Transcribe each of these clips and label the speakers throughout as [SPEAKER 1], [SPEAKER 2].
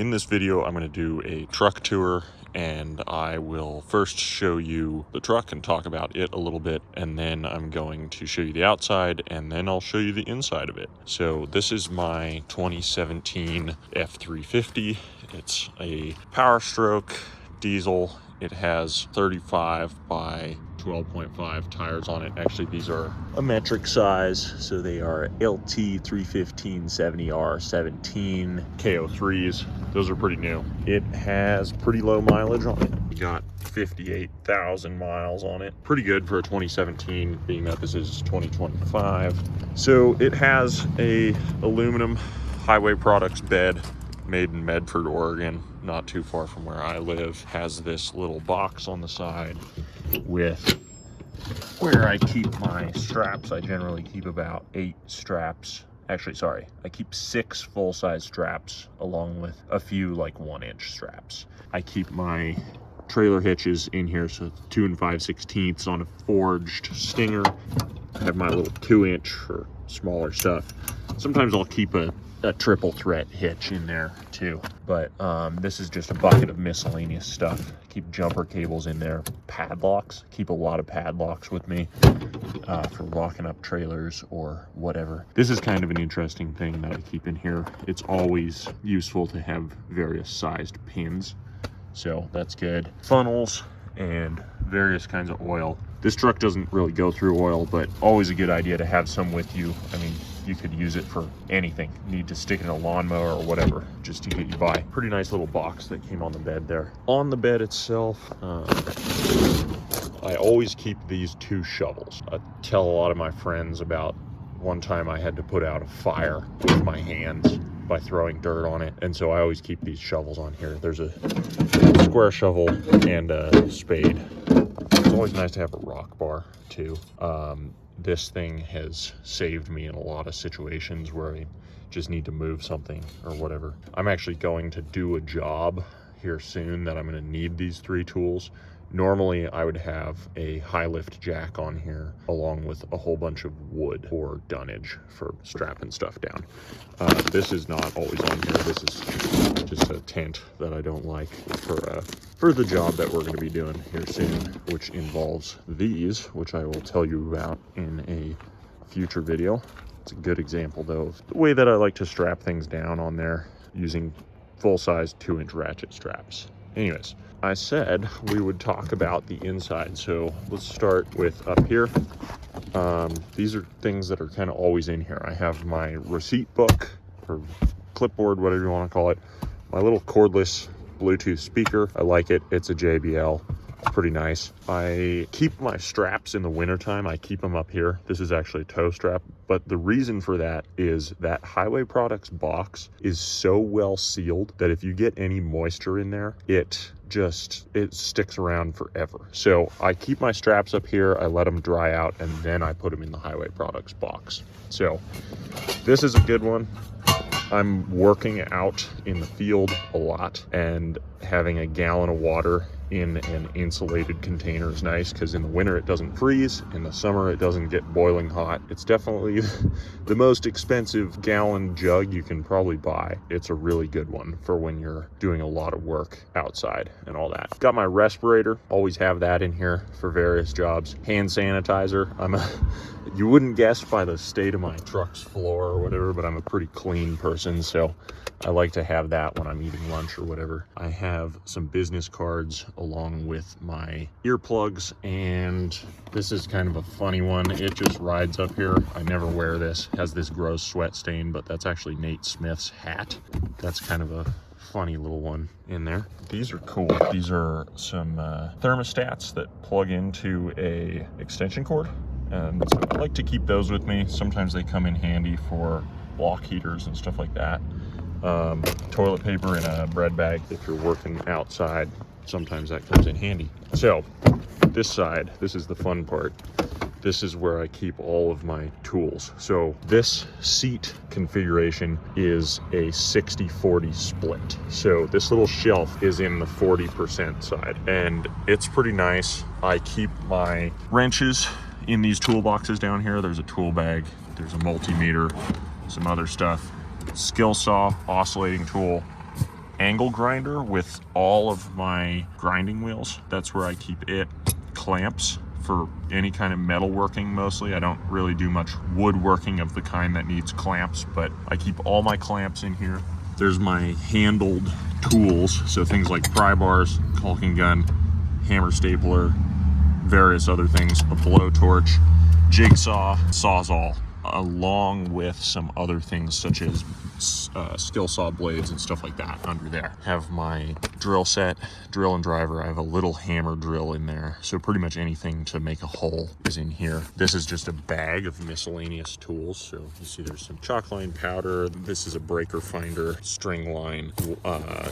[SPEAKER 1] In this video, I'm going to do a truck tour, and I will first show you the truck and talk about it a little bit, and then I'm going to show you the outside, and then I'll show you the inside of it. So this is my 2017 F350. It's a Power Stroke diesel. It has 35 by 12.5 tires on it. Actually, these are a metric size, so they are LT 315/70R 17 KO3s. Those are pretty new. It has pretty low mileage on it. We got 58,000 miles on it. Pretty good for a 2017, being that this is 2025. So it has a aluminum highway products bed made in Medford, Oregon, not too far from where I live. Has this little box on the side with where I keep my straps. I generally keep about 8 straps. Actually, sorry, I keep 6 full-size straps along with a few like 1-inch straps. I keep my trailer hitches in here, so 2 5/16 on a forged Stinger. I have my little 2-inch for smaller stuff. Sometimes I'll keep a triple threat hitch in there too, but this is just a bucket of miscellaneous stuff. Keep jumper cables in there, padlocks. Keep a lot of padlocks with me for locking up trailers or whatever. This is kind of an interesting thing that I keep in here. It's always useful to have various sized pins, so that's good. Funnels and various kinds of oil. This truck doesn't really go through oil, but always a good idea to have some with you. I mean, you could use it for anything. You need to stick it in a lawnmower or whatever, just to get you by. Pretty nice little box that came on the bed there. On the bed itself, I always keep these 2 shovels. I tell a lot of my friends about one time I had to put out a fire with my hands by throwing dirt on it, and so I always keep these shovels on here. There's a square shovel and a spade. It's always nice to have a rock bar too. This thing has saved me in a lot of situations where I just need to move something or whatever. I'm actually going to do a job here soon that I'm going to need these 3 tools. Normally I would have a high lift jack on here along with a whole bunch of wood or dunnage for strapping stuff down. This is not always on here. This is just a tent that I don't like for the job that we're going to be doing here soon, which involves these, which I will tell you about in a future video. It's a good example though of the way that I like to strap things down on there using full-size 2-inch ratchet straps. Anyways, I said we would talk about the inside, so let's start with up here. These are things that are kind of always in here. I have my receipt book or clipboard, whatever you want to call it. My little cordless Bluetooth speaker. I like it. It's a JBL. It's pretty nice. I keep my straps in the wintertime. I keep them up here. This is actually a toe strap, but the reason for that is that Highway Products box is so well sealed that if you get any moisture in there, it sticks around forever. So I keep my straps up here, I let them dry out, and then I put them in the Highway Products box. So this is a good one. I'm working out in the field a lot, and having a gallon of water in an insulated container is nice, because in the winter it doesn't freeze, in the summer it doesn't get boiling hot. It's definitely the most expensive gallon jug you can probably buy. It's a really good one for when you're doing a lot of work outside and all that. Got my respirator, always have that in here for various jobs. Hand sanitizer. You wouldn't guess by the state of my truck's floor or whatever, but I'm a pretty clean person, so I like to have that when I'm eating lunch or whatever. I have some business cards along with my earplugs, and this is kind of a funny one. It just rides up here. I never wear this. It has this gross sweat stain, but that's actually Nate Smith's hat. That's kind of a funny little one in there. These are cool. These are some thermostats that plug into a extension cord, and so I like to keep those with me. Sometimes they come in handy for block heaters and stuff like that. Toilet paper in a bread bag if you're working outside, sometimes that comes in handy. So this side, this is the fun part. This is where I keep all of my tools. So this seat configuration is a 60-40 split. So this little shelf is in the 40% side, and it's pretty nice. I keep my wrenches in these toolboxes down here. There's a tool bag, there's a multimeter, some other stuff, skill saw, oscillating tool, angle grinder with all of my grinding wheels. That's where I keep it. Clamps for any kind of metalworking mostly. I don't really do much woodworking of the kind that needs clamps, but I keep all my clamps in here. There's my handled tools, so things like pry bars, caulking gun, hammer stapler, various other things, a blowtorch, jigsaw, sawzall, along with some other things such as skill saw blades and stuff like that under there. Have my drill set, drill and driver. I have a little hammer drill in there, so pretty much anything to make a hole is in here. This is just a bag of miscellaneous tools. So you see there's some chalk line powder. This is a breaker finder, string line,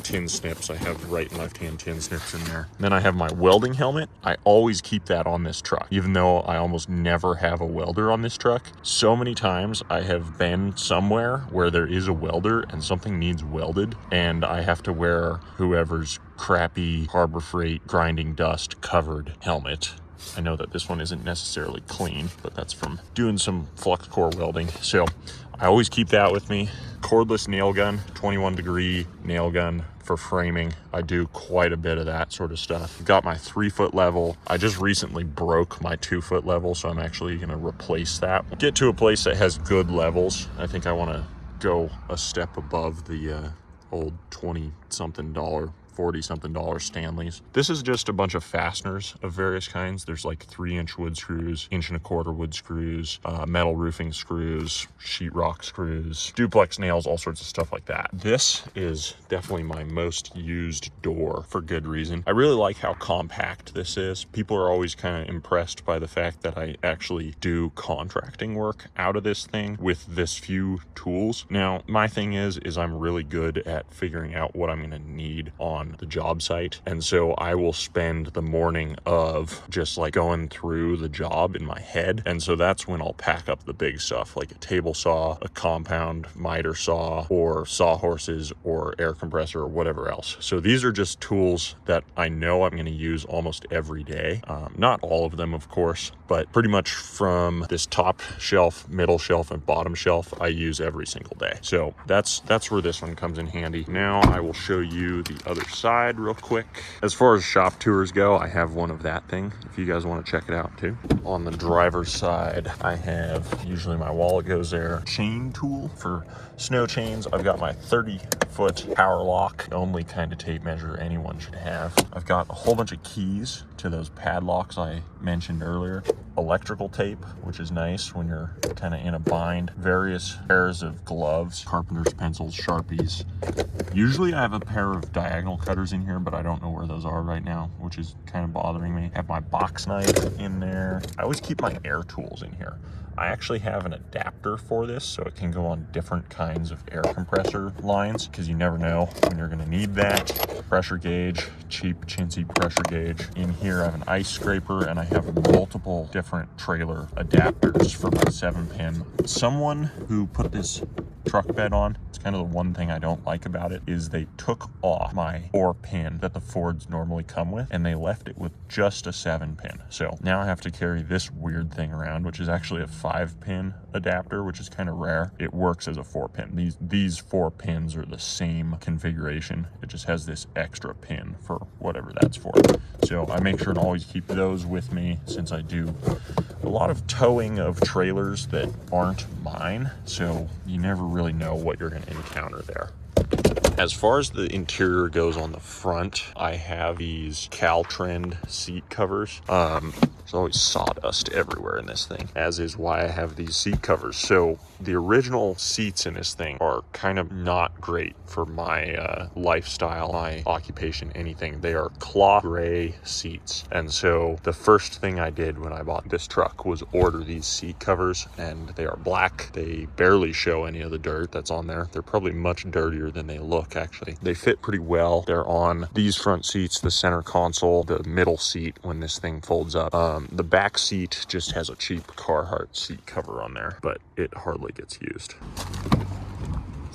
[SPEAKER 1] tin snips. I have right and left hand tin snips in there. Then I have my welding helmet. I always keep that on this truck, even though I almost never have a welder on this truck. So many times I have been somewhere where there is a welder and something needs welded, and I have to wear whoever's crappy Harbor Freight grinding dust covered helmet. I know that this one isn't necessarily clean, but that's from doing some flux core welding. So I always keep that with me. Cordless nail gun, 21 degree nail gun for framing. I do quite a bit of that sort of stuff. Got my 3-foot level. I just recently broke my 2-foot level, so I'm actually gonna replace that. Get to a place that has good levels. I think I wanna go a step above the old $20-something, $40-something Stanleys. This is just a bunch of fasteners of various kinds. There's like 3-inch wood screws, 1.25-inch wood screws, metal roofing screws, sheetrock screws, duplex nails, all sorts of stuff like that. This is definitely my most used door for good reason. I really like how compact this is. People are always kind of impressed by the fact that I actually do contracting work out of this thing with this few tools. Now, my thing is I'm really good at figuring out what I'm gonna need on the job site, and so I will spend the morning of just like going through the job in my head, and so that's when I'll pack up the big stuff like a table saw, a compound miter saw, or sawhorses, or air compressor, or whatever else. So these are just tools that I know I'm going to use almost every day. Not all of them, of course, but pretty much from this top shelf, middle shelf, and bottom shelf, I use every single day. So that's where this one comes in handy. Now I will show you the other side real quick. As far as shop tours go, I have one of that thing if you guys want to check it out too. On the driver's side, I have, usually my wallet goes there, chain tool for snow chains. I've got my 30-foot power lock, the only kind of tape measure anyone should have. I've got a whole bunch of keys to those padlocks I mentioned earlier. Electrical tape, which is nice when you're kind of in a bind. Various pairs of gloves, carpenter's pencils, Sharpies. Usually I have a pair of diagonal cutters in here, but I don't know where those are right now, which is kind of bothering me. I have my box knife in there. I always keep my air tools in here. I actually have an adapter for this, so it can go on different kinds of air compressor lines, because you never know when you're gonna need that. Pressure gauge, cheap chintzy pressure gauge. In here I have an ice scraper, and I have multiple different trailer adapters for my 7-pin. Someone who put this truck bed on, it's kind of the one thing I don't like about it, is they took off my 4-pin that the Fords normally come with, and they left it with just a 7-pin. So now I have to carry this weird thing around, which is actually a 5-pin adapter, which is kind of rare. It works as a 4-pin. These 4 pins are the same configuration. It just has this extra pin for whatever that's for. So I make sure to always keep those with me, since I do a lot of towing of trailers that aren't mine, so you never really know what you're going to encounter there. As far as the interior goes on the front, I have these Caltrend seat covers. There's always sawdust everywhere in this thing, as is why I have these seat covers. So the original seats in this thing are kind of not great for my lifestyle, my occupation, anything. They are cloth gray seats. And so the first thing I did when I bought this truck was order these seat covers, and they are black. They barely show any of the dirt that's on there. They're probably much dirtier than they look, actually. They fit pretty well. They're on these front seats, the center console, the middle seat when this thing folds up. The back seat just has a cheap Carhartt seat cover on there, but it hardly gets used.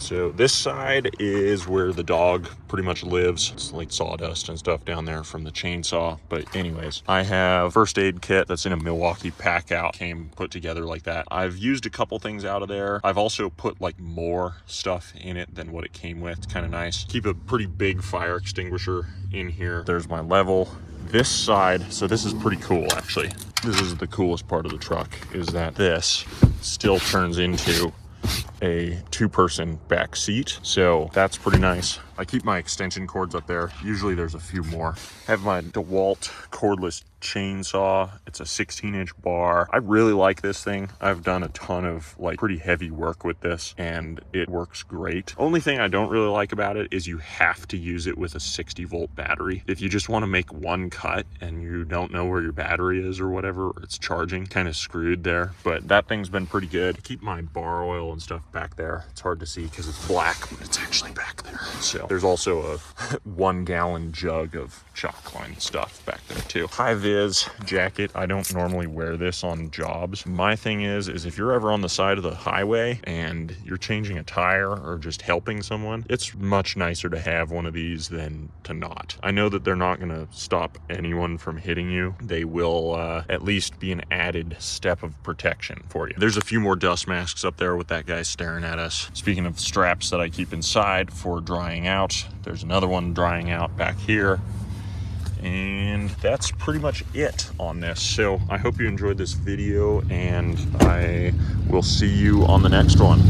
[SPEAKER 1] So this side is where the dog pretty much lives. It's like sawdust and stuff down there from the chainsaw. But anyways, I have first aid kit that's in a Milwaukee pack out, came put together like that. I've used a couple things out of there. I've also put like more stuff in it than what it came with. It's kind of nice. Keep a pretty big fire extinguisher in here. There's my level. This side, so this is pretty cool actually. This is the coolest part of the truck, is that this still turns into a 2-person back seat. So that's pretty nice. I keep my extension cords up there. Usually there's a few more. I have my DeWalt cordless chainsaw. It's a 16-inch bar. I really like this thing. I've done a ton of like pretty heavy work with this and it works great. Only thing I don't really like about it is you have to use it with a 60-volt battery. If you just want to make one cut and you don't know where your battery is or whatever, or it's charging, kind of screwed there. But that thing's been pretty good. I keep my bar oil and stuff back there. It's hard to see because it's black, but it's actually back there. So there's also a 1-gallon jug of chalk line stuff back there too. High-vis jacket. I don't normally wear this on jobs. My thing is if you're ever on the side of the highway and you're changing a tire or just helping someone, it's much nicer to have one of these than to not. I know that they're not going to stop anyone from hitting you. They will at least be an added step of protection for you. There's a few more dust masks up there with that guy staring at us. Speaking of straps that I keep inside for drying out, there's another one drying out back here. And that's pretty much it on this. So I hope you enjoyed this video and I will see you on the next one.